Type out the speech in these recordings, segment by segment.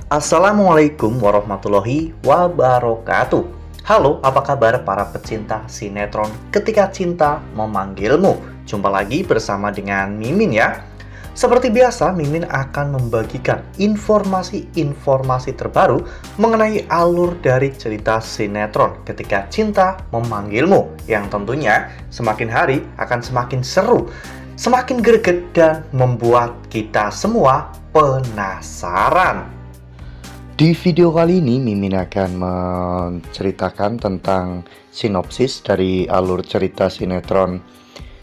Assalamualaikum warahmatullahi wabarakatuh. Halo, apa kabar para pecinta sinetron Ketika Cinta Memanggilmu? Jumpa lagi bersama dengan Mimin ya. Seperti biasa, Mimin akan membagikan informasi-informasi terbaru mengenai alur dari cerita sinetron Ketika Cinta Memanggilmu, yang tentunya semakin hari akan semakin seru, semakin greget, dan membuat kita semua penasaran. Di video kali ini, Mimin akan menceritakan tentang sinopsis dari alur cerita sinetron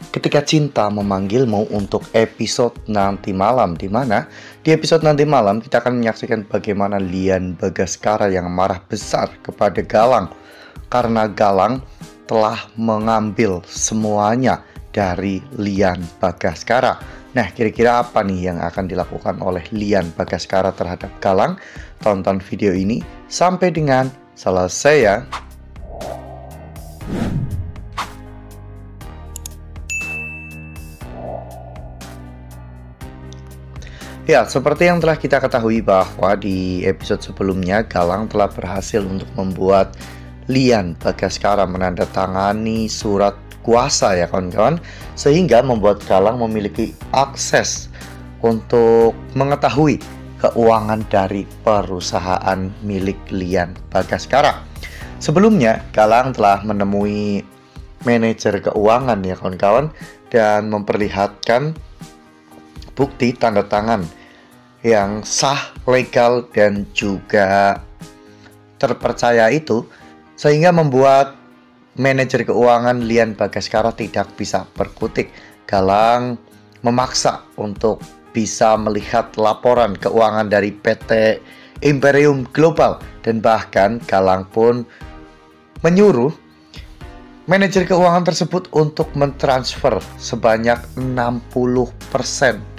Ketika Cinta Memanggilmu untuk episode nanti malam, di mana di episode nanti malam kita akan menyaksikan bagaimana Lian Bagaskara yang marah besar kepada Galang karena Galang telah mengambil semuanya dari Lian Bagaskara. Nah, kira-kira apa nih yang akan dilakukan oleh Lian Bagaskara terhadap Galang? Tonton video ini sampai dengan selesai ya. Ya, seperti yang telah kita ketahui bahwa di episode sebelumnya Galang telah berhasil untuk membuat Lian Bagaskara menandatangani surat kuasa ya kawan-kawan, sehingga membuat Galang memiliki akses untuk mengetahui keuangan dari perusahaan milik Lian Bagaskara. Sebelumnya Galang telah menemui manajer keuangan ya kawan-kawan dan memperlihatkan bukti tanda tangan yang sah, legal, dan juga terpercaya itu, sehingga membuat manajer keuangan Lian Bagaskara tidak bisa berkutik. Galang memaksa untuk bisa melihat laporan keuangan dari PT Imperium Global, dan bahkan Galang pun menyuruh manajer keuangan tersebut untuk mentransfer sebanyak 60%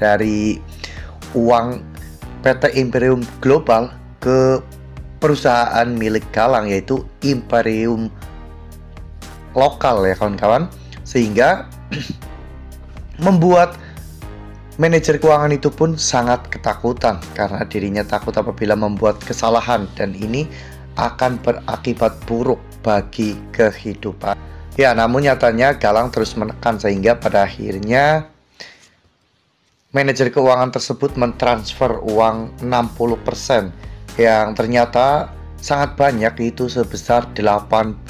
dari uang PT Imperium Global ke perusahaan milik Galang, yaitu Imperium Lokal ya kawan-kawan, sehingga membuat manajer keuangan itu pun sangat ketakutan karena dirinya takut apabila membuat kesalahan dan ini akan berakibat buruk bagi kehidupan. Ya, namun nyatanya Galang terus menekan sehingga pada akhirnya manajer keuangan tersebut mentransfer uang 60% yang ternyata sangat banyak, yaitu sebesar 87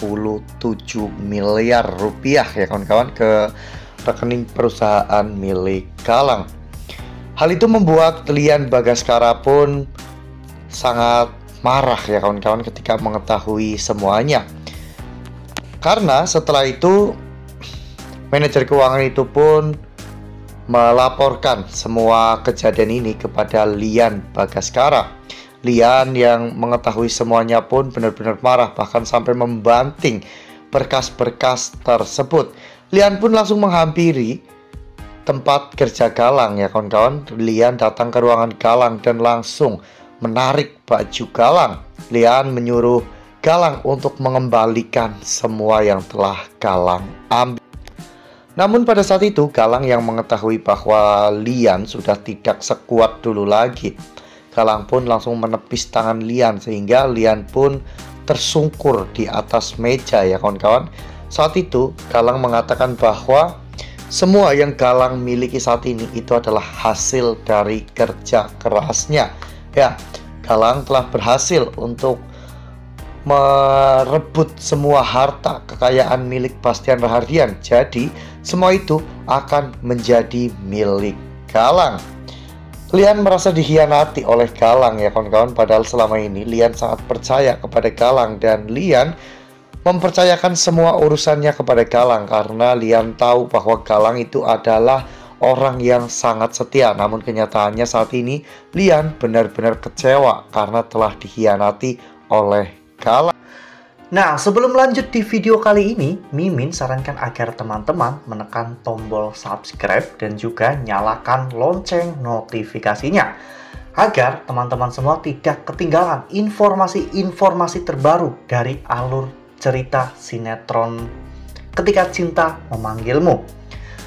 miliar rupiah ya kawan-kawan ke rekening perusahaan milik Galang. Hal itu membuat Lian Bagaskara pun sangat marah ya kawan-kawan ketika mengetahui semuanya. Karena setelah itu manajer keuangan itu pun melaporkan semua kejadian ini kepada Lian Bagaskara. Lian yang mengetahui semuanya pun benar-benar marah, bahkan sampai membanting berkas-berkas tersebut. Lian pun langsung menghampiri tempat kerja Galang ya kawan-kawan. Lian datang ke ruangan Galang dan langsung menarik baju Galang. Lian menyuruh Galang untuk mengembalikan semua yang telah Galang ambil. Namun pada saat itu Galang yang mengetahui bahwa Lian sudah tidak sekuat dulu lagi. Galang pun langsung menepis tangan Lian sehingga Lian pun tersungkur di atas meja ya kawan-kawan. Saat itu Galang mengatakan bahwa semua yang Galang miliki saat ini itu adalah hasil dari kerja kerasnya. Ya, Galang telah berhasil untuk merebut semua harta kekayaan milik Bastian Rahardian. Jadi semua itu akan menjadi milik Galang. Lian merasa dikhianati oleh Galang ya kawan-kawan, padahal selama ini Lian sangat percaya kepada Galang dan Lian mempercayakan semua urusannya kepada Galang karena Lian tahu bahwa Galang itu adalah orang yang sangat setia. Namun kenyataannya saat ini Lian benar-benar kecewa karena telah dikhianati oleh Galang. Nah, sebelum lanjut di video kali ini, Mimin sarankan agar teman-teman menekan tombol subscribe dan juga nyalakan lonceng notifikasinya agar teman-teman semua tidak ketinggalan informasi-informasi terbaru dari alur cerita sinetron Ketika Cinta Memanggilmu.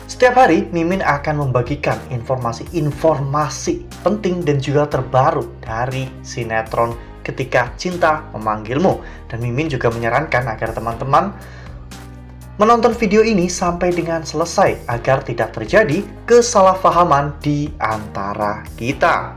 Setiap hari, Mimin akan membagikan informasi-informasi penting dan juga terbaru dari sinetron Ketika Cinta Memanggilmu. Dan Mimin juga menyarankan agar teman-teman menonton video ini sampai dengan selesai agar tidak terjadi kesalahpahaman di antara kita.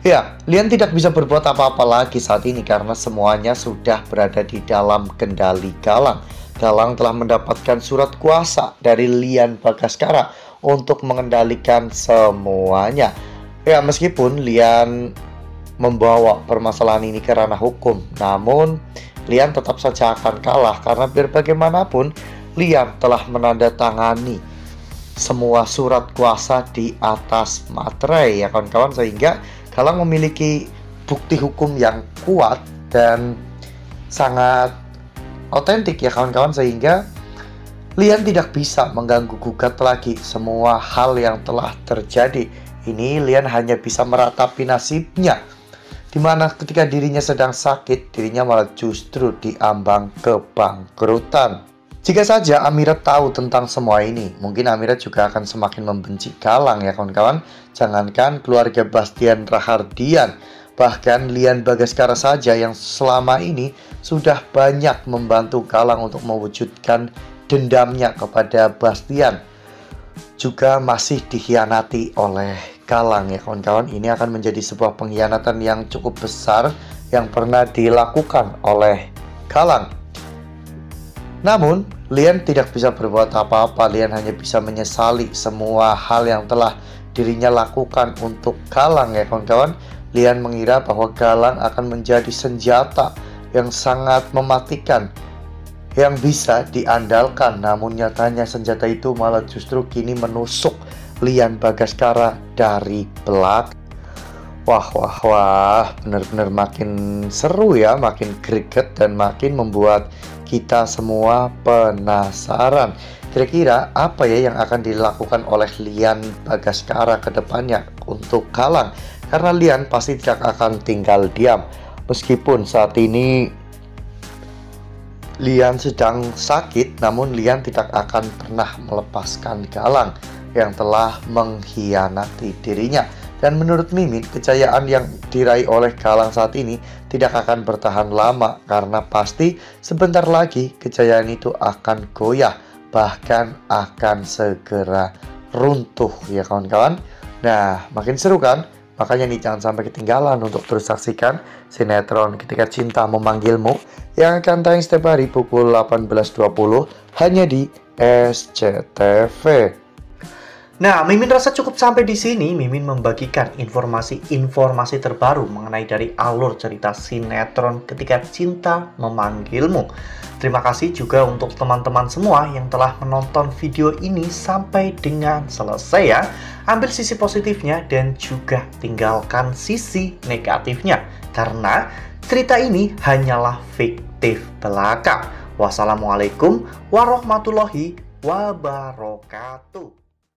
Ya, Lian tidak bisa berbuat apa-apa lagi saat ini karena semuanya sudah berada di dalam kendali Galang. Galang telah mendapatkan surat kuasa dari Lian Bagaskara untuk mengendalikan semuanya. Ya, meskipun Lian membawa permasalahan ini ke ranah hukum, namun Lian tetap saja akan kalah karena biar bagaimanapun Lian telah menandatangani semua surat kuasa di atas materai ya kawan-kawan, sehingga Galang memiliki bukti hukum yang kuat dan sangat otentik ya kawan-kawan, sehingga Lian tidak bisa mengganggu gugat lagi semua hal yang telah terjadi. Ini Lian hanya bisa meratapi nasibnya, dimana ketika dirinya sedang sakit, dirinya malah justru diambang kebangkrutan. Jika saja Amirat tahu tentang semua ini, mungkin Amirat juga akan semakin membenci Galang ya kawan-kawan. Jangankan keluarga Bastian Rahardian, bahkan Lian Bagaskara saja yang selama ini sudah banyak membantu Galang untuk mewujudkan dendamnya kepada Bastian, juga masih dikhianati oleh Galang ya kawan-kawan. Ini akan menjadi sebuah pengkhianatan yang cukup besar yang pernah dilakukan oleh Galang. Namun, Lian tidak bisa berbuat apa-apa. Lian hanya bisa menyesali semua hal yang telah dirinya lakukan untuk Galang ya kawan-kawan. Lian mengira bahwa Galang akan menjadi senjata yang sangat mematikan, yang bisa diandalkan. Namun nyatanya senjata itu malah justru kini menusuk Lian Bagaskara dari belakang. Wah, benar-benar makin seru ya, makin greget dan makin membuat kita semua penasaran. Kira-kira apa ya yang akan dilakukan oleh Lian Bagaskara ke depannya untuk Galang? Karena Lian pasti tidak akan tinggal diam. Meskipun saat ini Lian sedang sakit, namun Lian tidak akan pernah melepaskan Galang yang telah mengkhianati dirinya. Dan menurut Mimin, kejayaan yang diraih oleh Galang saat ini tidak akan bertahan lama, karena pasti sebentar lagi kejayaan itu akan goyah, bahkan akan segera runtuh ya kawan-kawan. Nah, makin seru kan? Makanya nih jangan sampai ketinggalan untuk terus saksikan sinetron Ketika Cinta Memanggilmu yang akan tayang setiap hari pukul 18.20 hanya di SCTV. Nah, Mimin rasa cukup sampai di sini. Mimin membagikan informasi-informasi terbaru mengenai dari alur cerita sinetron Ketika Cinta Memanggilmu. Terima kasih juga untuk teman-teman semua yang telah menonton video ini sampai dengan selesai ya. Ambil sisi positifnya dan juga tinggalkan sisi negatifnya, karena cerita ini hanyalah fiktif belaka. Wassalamualaikum warahmatullahi wabarakatuh.